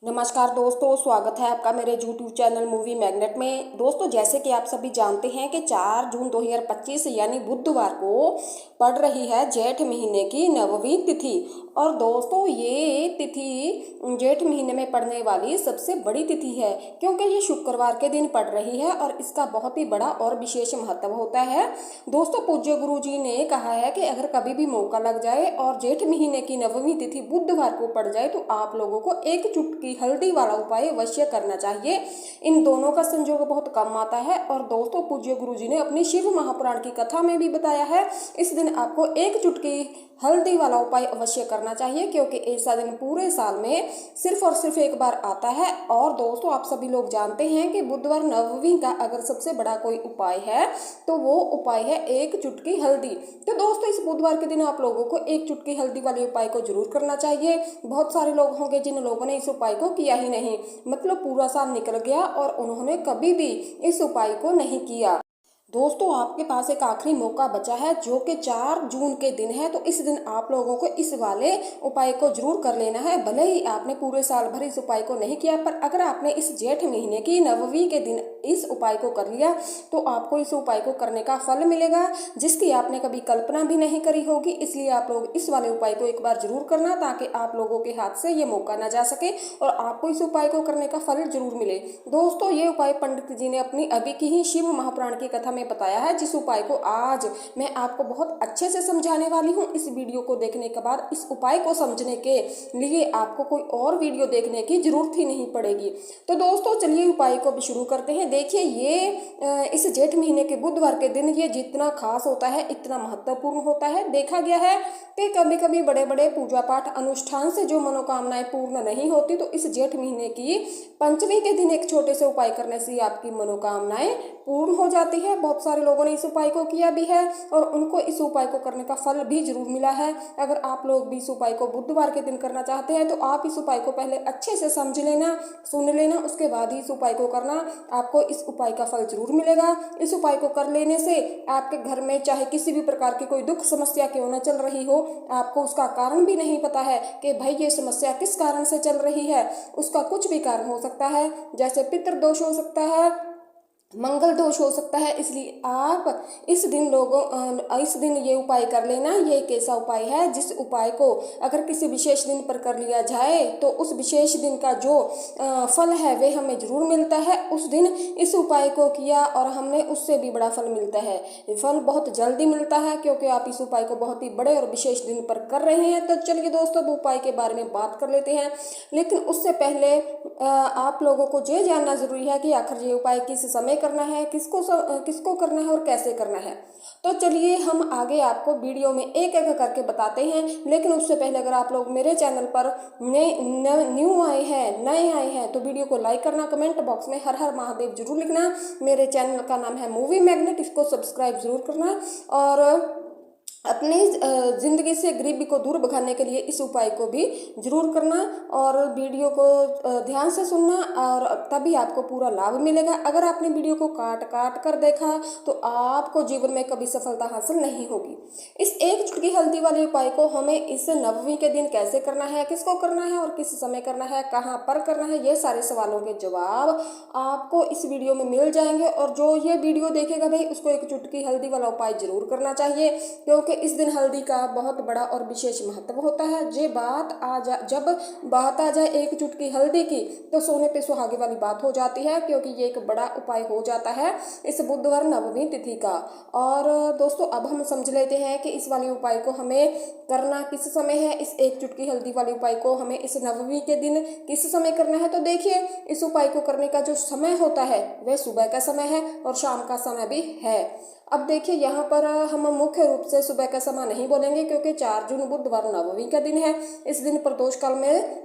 नमस्कार दोस्तों, स्वागत है आपका मेरे यूट्यूब चैनल मूवी मैग्नेट में। दोस्तों, जैसे कि आप सभी जानते हैं कि 4 जून 2025 यानी बुधवार को पड़ रही है जेठ महीने की 9वीं तिथि। और दोस्तों, ये तिथि जेठ महीने में पड़ने वाली सबसे बड़ी तिथि है, क्योंकि ये शुक्रवार के दिन पड़ रही है और इसका बहुत ही बड़ा और विशेष महत्व होता है। दोस्तों, पूज्य गुरु जी ने कहा है कि अगर कभी भी मौका लग जाए और जेठ महीने की 9वीं तिथि बुधवार को पड़ जाए तो आप लोगों को एक चुटकी हल्दी वाला उपाय अवश्य करना चाहिए। इन दोनों का संयोग बहुत कम आता है। और दोस्तों, पूज्य गुरु जी ने अपनी शिव महापुराण की कथा में भी बताया है, इस दिन आपको एक चुटकी हल्दी वाला उपाय अवश्य करना चाहिए, क्योंकि ऐसा दिन पूरे साल में सिर्फ और सिर्फ एक बार आता है। और दोस्तों, आप सभी लोग जानते हैं कि बुधवार 9वीं का अगर सबसे बड़ा कोई उपाय है तो वो उपाय है एक चुटकी हल्दी। तो दोस्तों, इस बुधवार के दिन आप लोगों को एक चुटकी हल्दी वाले उपाय को जरूर करना चाहिए। बहुत सारे लोग होंगे जिन लोगों ने इस उपाय को किया ही नहीं, मतलब पूरा साल निकल गया और उन्होंने कभी भी इस उपाय को नहीं किया। दोस्तों, आपके पास एक आखिरी मौका बचा है जो कि 4 जून के दिन है। तो इस दिन आप लोगों को इस वाले उपाय को जरूर कर लेना है। भले ही आपने पूरे साल भर इस उपाय को नहीं किया, पर अगर आपने इस जेठ महीने की 9वीं के दिन इस उपाय को कर लिया तो आपको इस उपाय को करने का फल मिलेगा, जिसकी आपने कभी कल्पना भी नहीं करी होगी। इसलिए आप लोग इस वाले उपाय को एक बार जरूर करना, ताकि आप लोगों के हाथ से ये मौका ना जा सके और आपको इस उपाय को करने का फल जरूर मिले। दोस्तों, ये उपाय पंडित जी ने अपनी अभी की ही शिव महापुराण की कथा में बताया है, जिस उपाय को आज मैं आपको बहुत अच्छे से समझाने वाली हूँ। इस वीडियो को देखने के बाद इस उपाय को समझने के लिए आपको कोई और वीडियो देखने की जरूरत ही नहीं पड़ेगी। तो दोस्तों, चलिए उपाय को भी शुरू करते हैं। देखिए, ये इस जेठ महीने के बुधवार के दिन ये जितना खास होता है, इतना महत्वपूर्ण होता है। देखा गया है कि कभी कभी बड़े बड़े पूजा पाठ अनुष्ठान से जो मनोकामनाएं पूर्ण नहीं होती, तो इस जेठ महीने की पंचमी के दिन एक छोटे से उपाय करने से आपकी मनोकामनाएं पूर्ण हो जाती है। बहुत सारे लोगों ने इस उपाय को किया भी है और उनको इस उपाय को करने का फल भी जरूर मिला है। अगर आप लोग भी इस उपाय को बुधवार के दिन करना चाहते हैं तो आप इस उपाय को पहले अच्छे से समझ लेना, सुन लेना, उसके बाद ही इस उपाय को करना। आपको इस उपाय का फल जरूर मिलेगा। इस उपाय को कर लेने से आपके घर में चाहे किसी भी प्रकार की कोई दुख समस्या क्यों न चल रही हो, आपको उसका कारण भी नहीं पता है कि भाई ये समस्या किस कारण से चल रही है, उसका कुछ भी कारण हो सकता है। जैसे पितृदोष हो सकता है, मंगल दोष हो सकता है। इसलिए आप इस दिन ये उपाय कर लेना। ये एक ऐसा उपाय है जिस उपाय को अगर किसी विशेष दिन पर कर लिया जाए तो उस विशेष दिन का जो फल है वे हमें जरूर मिलता है। उस दिन इस उपाय को किया और हमने उससे भी बड़ा फल मिलता है। फल बहुत जल्दी मिलता है, क्योंकि आप इस उपाय को बहुत ही बड़े और विशेष दिन पर कर रहे हैं। तो चलिए दोस्तों, अब उपाय के बारे में बात कर लेते हैं। लेकिन उससे पहले आप लोगों को ये जानना जरूरी है कि आखिर ये उपाय किस समय करना है, किसको करना है और कैसे करना है। तो चलिए हम आगे आपको वीडियो में एक एक करके बताते हैं। लेकिन उससे पहले अगर आप लोग मेरे चैनल पर नए आए हैं तो वीडियो को लाइक करना, कमेंट बॉक्स में हर हर महादेव जरूर लिखना। मेरे चैनल का नाम है मूवी मैग्नेट, इसको सब्सक्राइब जरूर करना और अपनी ज़िंदगी से गरीबी को दूर भगाने के लिए इस उपाय को भी जरूर करना। और वीडियो को ध्यान से सुनना और तभी आपको पूरा लाभ मिलेगा। अगर आपने वीडियो को काट काट कर देखा तो आपको जीवन में कभी सफलता हासिल नहीं होगी। इस एक चुटकी हल्दी वाले उपाय को हमें इस 9वीं के दिन कैसे करना है, किसको करना है और किस समय करना है, कहाँ पर करना है, ये सारे सवालों के जवाब आपको इस वीडियो में मिल जाएंगे। और जो ये वीडियो देखेगा भाई, उसको एक चुटकी हल्दी वाला उपाय जरूर करना चाहिए, क्योंकि इस दिन हल्दी का बहुत बड़ा और विशेष महत्व होता है। जब बात आ जाए एक चुटकी हल्दी की, तो सोने पे सुहागे वाली बात हो जाती है, क्योंकि ये एक बड़ा उपाय हो जाता है इस बुधवार 9वीं तिथि का। और दोस्तों, अब हम समझ लेते हैं कि इस वाले उपाय को हमें करना किस समय है। इस एक चुटकी हल्दी वाले उपाय को हमें इस 9वीं के दिन किस समय करना है। तो देखिए, इस उपाय को करने का जो समय होता है वह सुबह का समय है और शाम का समय भी है। अब देखिए, यहाँ पर हम मुख्य रूप से सुबह का समय नहीं बोलेंगे, क्योंकि 4 जून बुधवार 9वीं का दिन है। इस दिन प्रदोष काल में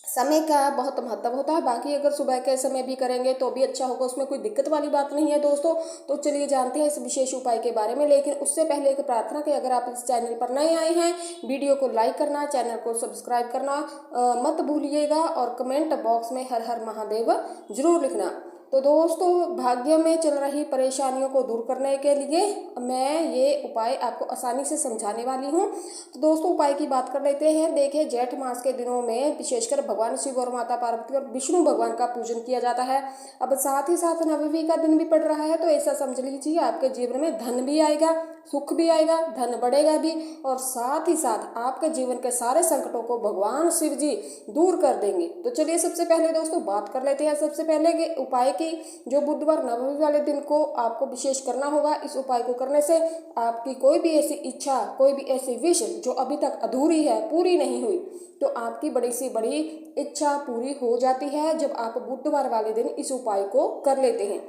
समय का बहुत महत्व होता है। बाकी अगर सुबह के समय भी करेंगे तो भी अच्छा होगा, उसमें कोई दिक्कत वाली बात नहीं है दोस्तों। तो चलिए जानते हैं इस विशेष उपाय के बारे में। लेकिन उससे पहले एक प्रार्थना कि अगर आप इस चैनल पर नए आए हैं, वीडियो को लाइक करना, चैनल को सब्सक्राइब करना मत भूलिएगा और कमेंट बॉक्स में हर हर महादेव जरूर लिखना। तो दोस्तों भाग्य में चल रही परेशानियों को दूर करने के लिए मैं ये उपाय आपको आसानी से समझाने वाली हूँ। तो दोस्तों उपाय की बात कर लेते हैं। देखिए जेठ मास के दिनों में विशेषकर भगवान शिव और माता पार्वती और विष्णु भगवान का पूजन किया जाता है। अब साथ ही साथ नवमी का दिन भी पड़ रहा है, तो ऐसा समझ लीजिए आपके जीवन में धन भी आएगा, सुख भी आएगा, धन बढ़ेगा भी, और साथ ही साथ आपके जीवन के सारे संकटों को भगवान शिव जी दूर कर देंगे। तो चलिए सबसे पहले दोस्तों बात कर लेते हैं सबसे पहले के उपाय की। जो बुधवार नवमी वाले दिन को आपको विशेष करना होगा। इस उपाय को करने से आपकी कोई भी ऐसी इच्छा, कोई भी ऐसी विश जो अभी तक अधूरी है, पूरी नहीं हुई, तो आपकी बड़ी से बड़ी इच्छा पूरी हो जाती है जब आप बुधवार वाले दिन इस उपाय को कर लेते हैं।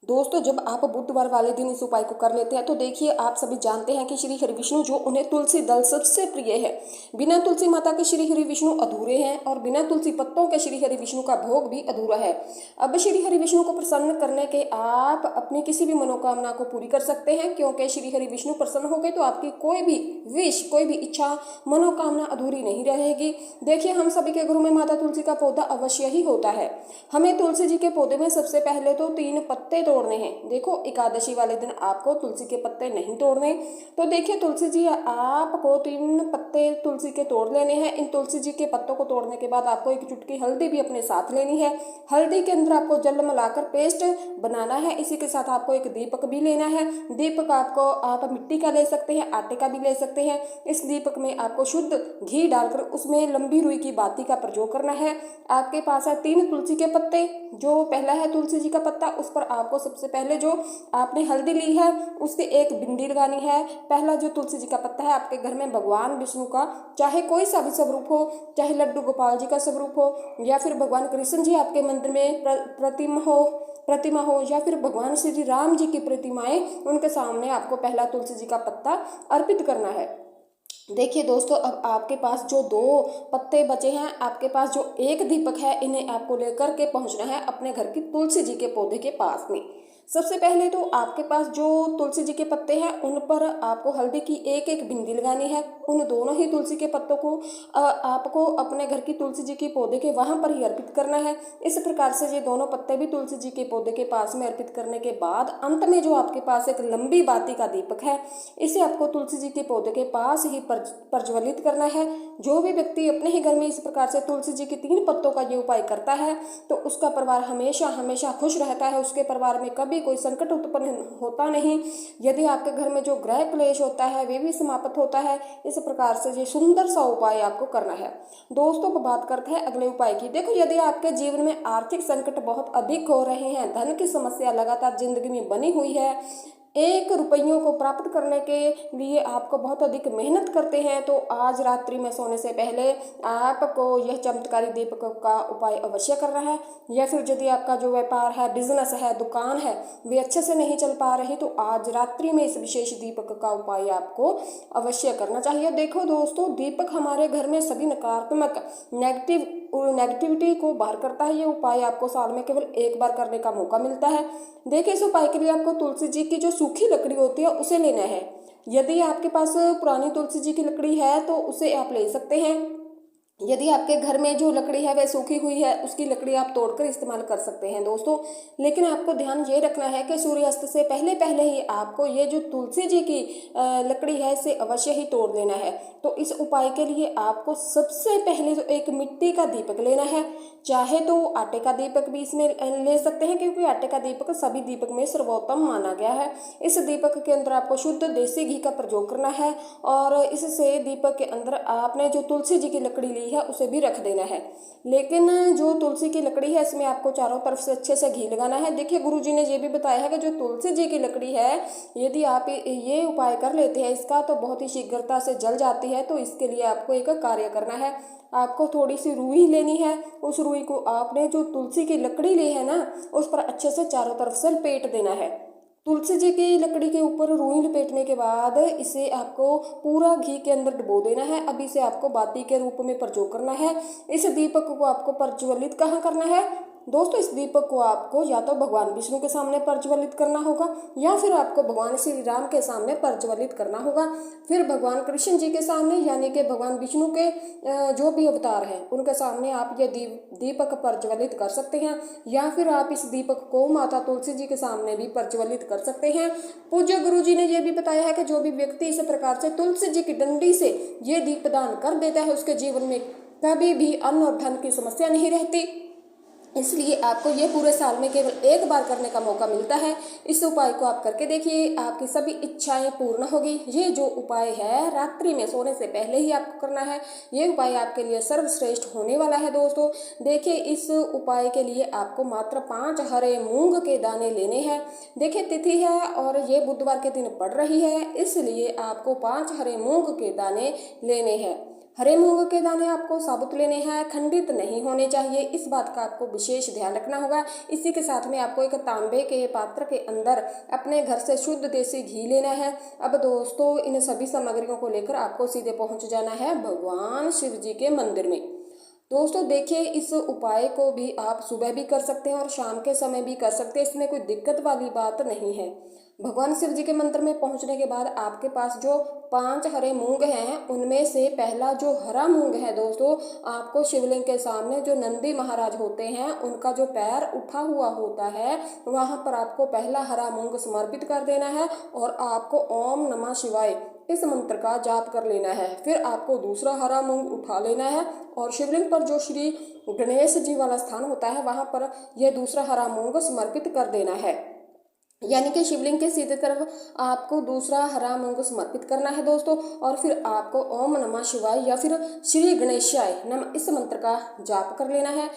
दोस्तों जब आप बुधवार वाले दिन इस उपाय को कर लेते हैं तो देखिए आप सभी जानते हैं कि श्री हरि विष्णु जो उन्हें तुलसी दल सबसे प्रिय है। बिना तुलसी माता के श्री हरि विष्णु अधूरे हैं और बिना तुलसी पत्तों के श्री हरि विष्णु का भोग भी अधूरा है। अब श्री हरि विष्णु को प्रसन्न करने के आप अपनी किसी भी मनोकामना को पूरी कर सकते हैं, क्योंकि श्री हरि विष्णु प्रसन्न हो गए तो आपकी कोई भी विश, कोई भी इच्छा, मनोकामना अधूरी नहीं रहेगी। देखिए हम सभी के घरों में माता तुलसी का पौधा अवश्य ही होता है। हमें तुलसी जी के पौधे में सबसे पहले तो 3 पत्ते तोड़ने हैं। देखो एकादशी वाले दिन आपको तुलसी के पत्ते नहीं तोड़ने। तो देखिए तुलसी जी आपको 3 पत्ते तुलसी के तोड़ लेने हैं। इन तुलसी जी के पत्तों को तोड़ने के बाद आपको एक चुटकी हल्दी भी अपने साथ लेनी है। हल्दी के अंदर आपको जल मिलाकर पेस्ट बनाना है। इसी के साथ आपको एक दीपक भी लेना है। दीपक आपको आप मिट्टी का ले सकते हैं, आटे का भी ले सकते हैं। इस दीपक में आपको शुद्ध घी डालकर उसमें लंबी रुई की बाती का प्रयोग करना है। आपके पास है 3 तुलसी के पत्ते। जो पहला है तुलसी जी का पत्ता, उस पर आपको सबसे पहले जो आपने हल्दी ली है उसकी एक बिंदी लगानी है। पहला जो तुलसी जी का पत्ता है आपके घर में भगवान विष्णु का चाहे कोई सा भी स्वरूप हो, चाहे लड्डू गोपाल जी का स्वरूप हो या फिर भगवान कृष्ण जी आपके मंदिर में प्रतिमा हो या फिर भगवान श्री राम जी की प्रतिमाएं, उनके सामने आपको पहला तुलसी जी का पत्ता अर्पित करना है। देखिए दोस्तों अब आपके पास जो 2 पत्ते बचे हैं, आपके पास जो एक दीपक है, इन्हें आपको लेकर के पहुंचना है अपने घर की तुलसी जी के पौधे के पास में। सबसे पहले तो आपके पास जो तुलसी जी के पत्ते हैं उन पर आपको हल्दी की एक बिंदी लगानी है। उन दोनों ही तुलसी के पत्तों को आपको अपने घर की तुलसी जी के पौधे के वहां पर ही अर्पित करना है। इस प्रकार से ये दोनों पत्ते भी तुलसी जी के पौधे के पास में अर्पित करने के बाद अंत में जो आपके पास एक लंबी बाती का दीपक है, इसे आपको तुलसी जी के पौधे के पास ही प्रज्वलित करना है। जो भी व्यक्ति अपने ही घर में इस प्रकार से तुलसी जी के 3 पत्तों का ये उपाय करता है तो उसका परिवार हमेशा हमेशा खुश रहता है। उसके परिवार में कभी कोई संकट उत्पन्न होता नहीं। यदि आपके घर में जो ग्रह क्लेश होता है वे भी समाप्त होता है। इस प्रकार से ये सुंदर सा उपाय आपको करना है। दोस्तों बात करते हैं अगले उपाय की। देखो यदि आपके जीवन में आर्थिक संकट बहुत अधिक हो रहे हैं, धन की समस्या लगातार जिंदगी में बनी हुई है, 1 रुपयों को प्राप्त करने के लिए आपको बहुत अधिक मेहनत करते हैं, तो आज रात्रि में सोने से पहले आपको यह चमत्कारी दीपक का उपाय अवश्य करना है। या फिर यदि आपका जो व्यापार है, बिजनेस है, दुकान है, वे अच्छे से नहीं चल पा रही, तो आज रात्रि में इस विशेष दीपक का उपाय आपको अवश्य करना चाहिए। देखो दोस्तों दीपक हमारे घर में सभी नकारात्मक नेगेटिविटी को बाहर करता है। ये उपाय आपको साल में केवल 1 बार करने का मौका मिलता है। देखिए इस उपाय के लिए आपको तुलसी जी की जो सूखी लकड़ी होती है उसे लेना है। यदि आपके पास पुरानी तुलसी जी की लकड़ी है तो उसे आप ले सकते हैं। यदि आपके घर में जो लकड़ी है वह सूखी हुई है, उसकी लकड़ी आप तोड़कर इस्तेमाल कर सकते हैं दोस्तों। लेकिन आपको ध्यान ये रखना है कि सूर्यास्त से पहले पहले ही आपको ये जो तुलसी जी की लकड़ी है इसे अवश्य ही तोड़ लेना है। तो इस उपाय के लिए आपको सबसे पहले तो एक मिट्टी का दीपक लेना है। चाहे तो आटे का दीपक भी इसमें ले सकते हैं, क्योंकि आटे का दीपक सभी दीपक में सर्वोत्तम माना गया है। इस दीपक के अंदर आपको शुद्ध देसी घी का प्रयोग करना है और इससे दीपक के अंदर आपने जो तुलसी जी की लकड़ी ली है उसे भी रख देना है। लेकिन जो तुलसी की लकड़ी है इसमें आपको चारों तरफ से अच्छे से घी लगाना है। देखिए गुरुजी ने ये भी बताया है कि जो तुलसी जी की लकड़ी है, यदि आप ये उपाय कर लेते हैं इसका तो बहुत ही शीघ्रता से जल जाती है। तो इसके लिए आपको एक कार्य करना है। आपको थोड़ी सी रुई लेनी है। उस रुई को आपने जो तुलसी की लकड़ी ली है ना, उस पर अच्छे से चारों तरफ से लपेट देना है। तुलसी जी की लकड़ी के ऊपर रुई लपेटने के बाद इसे आपको पूरा घी के अंदर डुबो देना है। अब इसे आपको बाती के रूप में प्रयोग करना है। इस दीपक को आपको प्रज्वलित कहाँ करना है? दोस्तों इस दीपक को आपको या तो भगवान विष्णु के सामने प्रज्वलित करना होगा या फिर आपको भगवान श्री राम के सामने प्रज्वलित करना होगा, फिर भगवान कृष्ण जी के सामने यानी कि भगवान विष्णु के जो भी अवतार हैं उनके सामने आप ये दीपक प्रज्वलित कर सकते हैं, या फिर आप इस दीपक को माता तुलसी जी के सामने भी प्रज्वलित कर सकते हैं। पूज्य गुरु जी ने यह भी बताया है कि जो भी व्यक्ति इस प्रकार से तुलसी जी की डंडी से ये दीपदान कर देता है उसके जीवन में कभी भी अन्न और धन की समस्या नहीं रहती। इसलिए आपको ये पूरे साल में केवल एक बार करने का मौका मिलता है। इस उपाय को आप करके देखिए, आपकी सभी इच्छाएं पूर्ण होगी। ये जो उपाय है रात्रि में सोने से पहले ही आपको करना है। ये उपाय आपके लिए सर्वश्रेष्ठ होने वाला है। दोस्तों देखिए, इस उपाय के लिए आपको मात्र 5 हरे मूंग के दाने लेने हैं। देखिए तिथि है और ये बुधवार के दिन पड़ रही है, इसलिए आपको 5 हरे मूंग के दाने लेने हैं। हरे मूंग के दाने आपको साबुत लेने हैं, खंडित नहीं होने चाहिए, इस बात का आपको विशेष ध्यान रखना होगा। इसी के साथ में आपको एक तांबे के पात्र के अंदर अपने घर से शुद्ध देसी घी लेना है। अब दोस्तों इन सभी सामग्रियों को लेकर आपको सीधे पहुंच जाना है भगवान शिव जी के मंदिर में। दोस्तों देखिए, इस उपाय को भी आप सुबह भी कर सकते हैं और शाम के समय भी कर सकते हैं, इसमें कोई दिक्कत वाली बात नहीं है। भगवान शिव जी के मंदिर में पहुंचने के बाद आपके पास जो 5 हरे मूंग हैं उनमें से पहला जो हरा मूंग है दोस्तों, आपको शिवलिंग के सामने जो नंदी महाराज होते हैं उनका जो पैर उठा हुआ होता है वहां पर आपको पहला हरा मूंग समर्पित कर देना है और आपको ओम नमः शिवाय इस मंत्र का जाप कर लेना है। फिर आपको दूसरा हरा मूंग उठा लेना है और शिवलिंग पर जो श्री गणेश जी वाला स्थान होता है वहां पर यह दूसरा हरा मूंग समर्पित कर देना है, यानी कि शिवलिंग के सीधे तरफ आपको दूसरा हरा मूंग समर्पित करना है दोस्तों। और फिर आपको ओम नमः शिवाय या फिर श्री गणेशाय नमः इस मंत्र का जाप कर लेना है।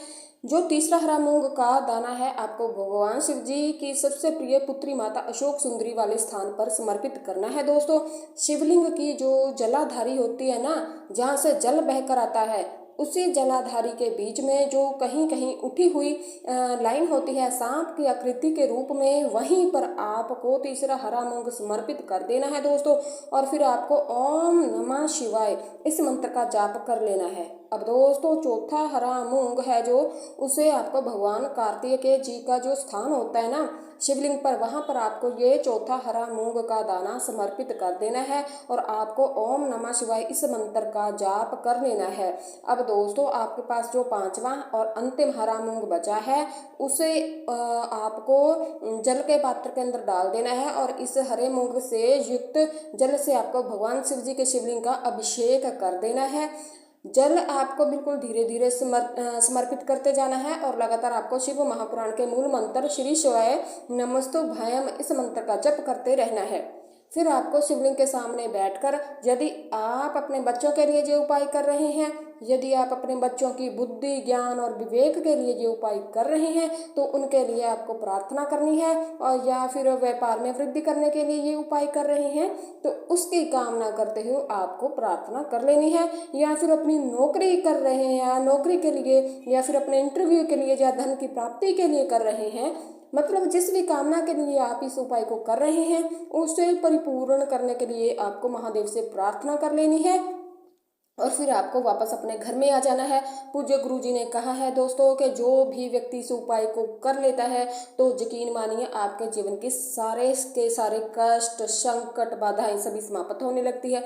जो तीसरा हरा मूंग का दाना है आपको भगवान शिव जी की सबसे प्रिय पुत्री माता अशोक सुंदरी वाले स्थान पर समर्पित करना है दोस्तों। शिवलिंग की जो जलाधारी होती है ना, जहाँ से जल बहकर आता है, उसी जलाधारी के बीच में जो कहीं कहीं उठी हुई लाइन होती है सांप की आकृति के रूप में, वहीं पर आपको तीसरा हरा मूंग समर्पित कर देना है दोस्तों। और फिर आपको ओम नमः शिवाय इस मंत्र का जाप कर लेना है। अब दोस्तों चौथा हरा मूंग है जो, उसे आपको भगवान कार्तिकेय जी का जो स्थान होता है ना शिवलिंग पर, वहां पर आपको ये चौथा हरा मूंग का दाना समर्पित कर देना है और आपको ओम नमः शिवाय इस मंत्र का जाप कर लेना है। अब दोस्तों आपके पास जो 5वां और अंतिम हरा मूंग बचा है उसे आपको जल के पात्र के अंदर डाल देना है और इस हरे मूंग से युक्त जल से आपको भगवान शिव जी के शिवलिंग का अभिषेक कर देना है। जल आपको बिल्कुल धीरे धीरे समर्पित करते जाना है और लगातार आपको शिव महापुराण के मूल मंत्र श्री शिवाय नमस्तुभ्यम इस मंत्र का जप करते रहना है। फिर आपको शिवलिंग के सामने बैठकर, यदि आप अपने बच्चों के लिए ये उपाय कर रहे हैं, यदि आप अपने बच्चों की बुद्धि ज्ञान और विवेक के लिए ये उपाय कर रहे हैं तो उनके लिए आपको प्रार्थना करनी है, और या फिर व्यापार में वृद्धि करने के लिए ये उपाय कर रहे हैं तो उसकी कामना करते हुए आपको प्रार्थना कर लेनी है। या फिर अपनी नौकरी कर रहे हैं, नौकरी के लिए या फिर अपने इंटरव्यू के लिए या धन की प्राप्ति के लिए कर रहे हैं, मतलब जिस भी कामना के लिए आप इस उपाय को कर रहे हैं उसे परिपूर्ण करने के लिए आपको महादेव से प्रार्थना कर लेनी है और फिर आपको वापस अपने घर में आ जाना है। पूज्य गुरु जी ने कहा है दोस्तों कि जो भी व्यक्ति इस उपाय को कर लेता है तो यकीन मानिए आपके जीवन के सारे कष्ट संकट बाधाएं सभी समाप्त होने लगती है।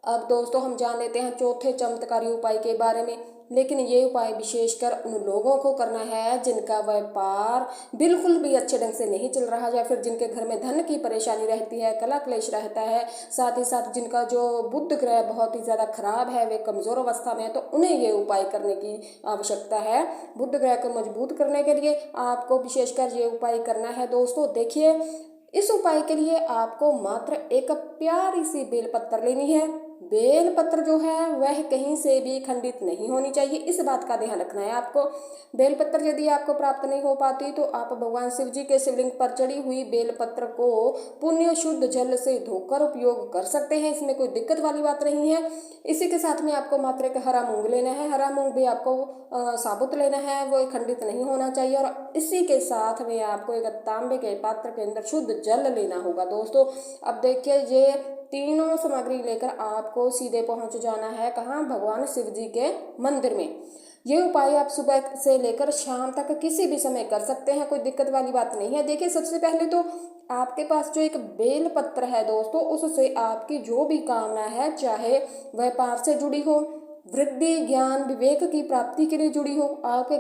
अब दोस्तों हम जान लेते हैं चौथे चमत्कारी उपाय के बारे में, लेकिन ये उपाय विशेषकर उन लोगों को करना है जिनका व्यापार बिल्कुल भी अच्छे ढंग से नहीं चल रहा, या फिर जिनके घर में धन की परेशानी रहती है, कला क्लेश रहता है, साथ ही साथ जिनका जो बुध ग्रह बहुत ही ज़्यादा खराब है, वे कमज़ोर अवस्था में है, तो उन्हें ये उपाय करने की आवश्यकता है। बुध ग्रह को मजबूत करने के लिए आपको विशेषकर ये उपाय करना है दोस्तों। देखिए, इस उपाय के लिए आपको मात्र एक प्यारी सी बेलपत्र लेनी है। बेलपत्र जो है वह कहीं से भी खंडित नहीं होनी चाहिए, इस बात का ध्यान रखना है आपको। बेलपत्र यदि आपको प्राप्त नहीं हो पाती तो आप भगवान शिव जी के शिवलिंग पर चढ़ी हुई बेलपत्र को पुण्य शुद्ध जल से धोकर उपयोग कर सकते हैं, इसमें कोई दिक्कत वाली बात नहीं है। इसी के साथ में आपको मात्र एक हरा मूंग लेना है। हरा मूंग भी आपको साबुत लेना है, वो खंडित नहीं होना चाहिए। और इसी के साथ में आपको एक तांबे के पात्र के अंदर शुद्ध जल लेना होगा दोस्तों। अब देखिए, ये तीनों सामग्री लेकर आपको सीधे पहुंच जाना है कहाँ, भगवान शिव जी के मंदिर में। ये उपाय आप सुबह से लेकर शाम तक किसी भी समय कर सकते हैं, कोई दिक्कत वाली बात नहीं है। देखिए, सबसे पहले तो आपके पास जो एक बेल पत्र है दोस्तों, उससे आपकी जो भी कामना है, चाहे व्यापार से जुड़ी हो, वृद्धि, ज्ञान, विवेक की प्राप्ति के लिए जुड़ी हो, आपके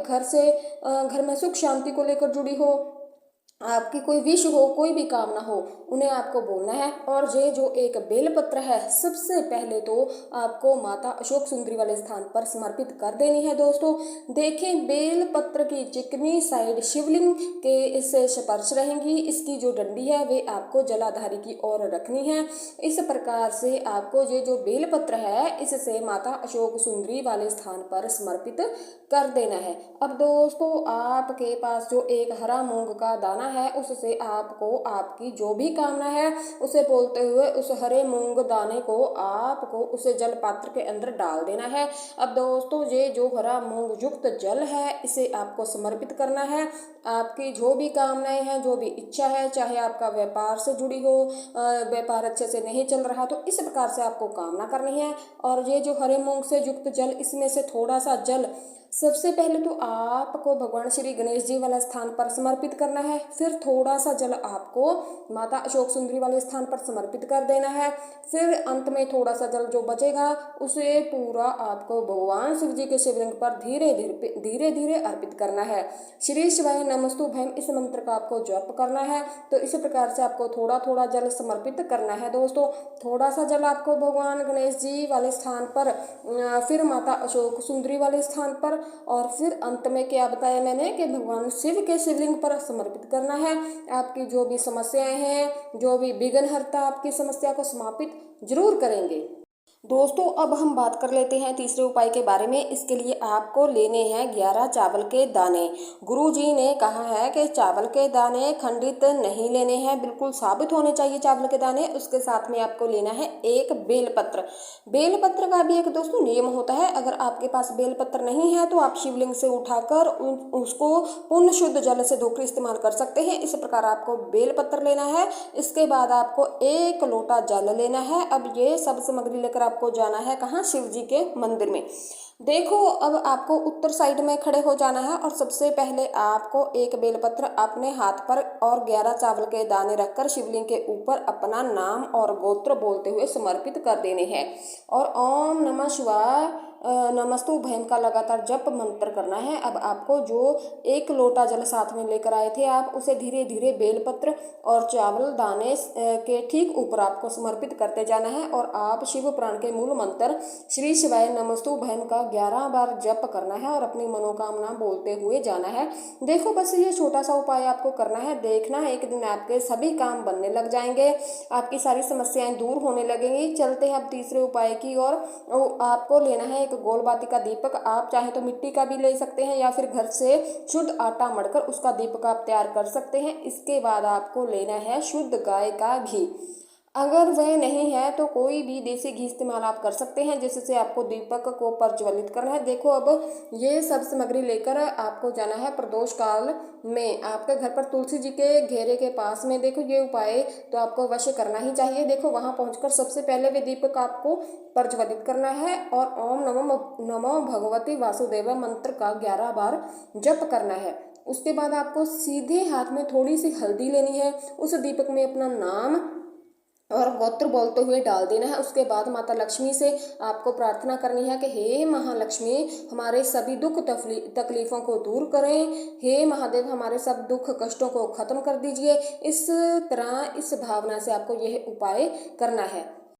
घर में सुख शांति को लेकर जुड़ी हो, आपकी कोई विश हो, कोई भी कामना हो, उन्हें आपको बोलना है। और ये जो एक बेलपत्र है, सबसे पहले तो आपको माता अशोक सुंदरी वाले स्थान पर समर्पित कर देनी है दोस्तों। देखें, बेलपत्र की चिकनी साइड शिवलिंग के इससे स्पर्श रहेंगी, इसकी जो डंडी है वे आपको जलाधारी की ओर रखनी है। इस प्रकार से आपको ये जो बेलपत्र है, इससे माता अशोक सुंदरी वाले स्थान पर समर्पित कर देना है। अब दोस्तों, आपके पास जो एक हरा मूंग का दाना है, उससे आपको आपकी जो भी कामना है उसे बोलते हुए उस हरे मूंग दाने को आपको उसे जल पात्र के अंदर डाल देना है। अब दोस्तों, ये जो हरा मूंग युक्त जल है, इसे आपको समर्पित करना है। आपकी जो भी कामनाएं हैं, जो भी इच्छा है, चाहे आपका व्यापार से जुड़ी हो, व्यापार अच्छे से नहीं चल रहा, तो इस प्रकार से आपको कामना करनी है। और ये जो हरे मूंग से युक्त जल, इसमें से थोड़ा सा जल सबसे पहले तो आपको भगवान श्री गणेश जी वाला स्थान पर समर्पित करना है। फिर थोड़ा सा जल आपको माता अशोक सुंदरी वाले स्थान पर समर्पित कर देना है। फिर अंत में थोड़ा सा जल जो बचेगा, उसे पूरा आपको भगवान शिव जी के शिवलिंग पर धीरे धीरे अर्पित करना है। श्री शिवाय नमस्तुभ्यम, इस मंत्र का आपको जप करना है। तो इस प्रकार से आपको थोड़ा थोड़ा जल समर्पित करना है दोस्तों। थोड़ा सा जल आपको भगवान गणेश जी वाले स्थान पर, फिर माता अशोक सुंदरी वाले स्थान पर, और फिर अंत में क्या बताया मैंने कि भगवान शिव के शिवलिंग पर समर्पित करना है। आपकी जो भी समस्याएं हैं, जो भी विघ्नहर्ता आपकी समस्या को समापित जरूर करेंगे। दोस्तों, अब हम बात कर लेते हैं तीसरे उपाय के बारे में। इसके लिए आपको लेने हैं 11 चावल के दाने। गुरुजी ने कहा है कि चावल के दाने खंडित नहीं लेने हैं, बिल्कुल साबित होने चाहिए चावल के दाने। उसके साथ में आपको लेना है एक बेलपत्र। बेलपत्र का भी एक दोस्तों नियम होता है। अगर आपके पास बेलपत्र नहीं है तो आप शिवलिंग से उठाकर उसको पुण्य शुद्ध जल से धोकर इस्तेमाल कर सकते हैं। इस प्रकार आपको बेलपत्र लेना है। इसके बाद आपको 1 लोटा जल लेना है। अब ये सब सामग्री लेकर आपको जाना है कहाँ? शिव जी के मंदिर में। देखो, अब आपको उत्तर साइड में खड़े हो जाना है और सबसे पहले आपको एक बेलपत्र अपने हाथ पर और 11 चावल के दाने रखकर शिवलिंग के ऊपर अपना नाम और गोत्र बोलते हुए समर्पित कर देने हैं। और ओम नमः शिवाय नमस्तुभ्यम का लगातार जप मंत्र करना है। अब आपको जो 1 लोटा जल साथ में लेकर आए थे, आप उसे धीरे धीरे बेलपत्र और चावल दाने के ठीक ऊपर आपको समर्पित करते जाना है। और आप शिव पुराण के मूल मंत्र श्री शिवाय नमस्तुभ्यम का 11 बार जप करना है और अपनी मनोकामना बोलते हुए जाना है। देखो, बस ये छोटा सा उपाय आपको करना है। देखना, एक दिन आपके सभी काम बनने लग जाएंगे, आपकी सारी समस्याएं दूर होने लगेंगी। चलते हैं अब तीसरे उपाय की ओर। आपको लेना है एक गोल बाती का दीपक। आप चाहे तो मिट्टी का भी ले सकते हैं या फिर घर से शुद्ध आटा मढ़कर उसका दीपक आप तैयार कर सकते हैं। इसके बाद आपको लेना है शुद्ध गाय का घी। अगर वह नहीं है तो कोई भी देसी घी इस्तेमाल आप कर सकते हैं, जिससे आपको दीपक को प्रज्वलित करना है। देखो, अब ये सब सामग्री लेकर आपको जाना है प्रदोष काल में आपके घर पर तुलसी जी के घेरे के पास में। देखो, ये उपाय तो आपको अवश्य करना ही चाहिए। देखो, वहां पहुंचकर सबसे पहले वे दीपक आपको प्रज्वलित करना है और ओम नमो भगवती वासुदेव मंत्र का 11 बार जप करना है। उसके बाद आपको सीधे हाथ में थोड़ी सी हल्दी लेनी है, उस दीपक में अपना नाम और गोत्र बोलते हुए डाल देना है। उसके बाद माता लक्ष्मी से आपको प्रार्थना करनी है कि हे महालक्ष्मी, हमारे सभी दुख तकलीफों को दूर करें। हे महादेव, हमारे सब दुख कष्टों को खत्म कर दीजिए। इस तरह, इस भावना से आपको यह उपाय करना है।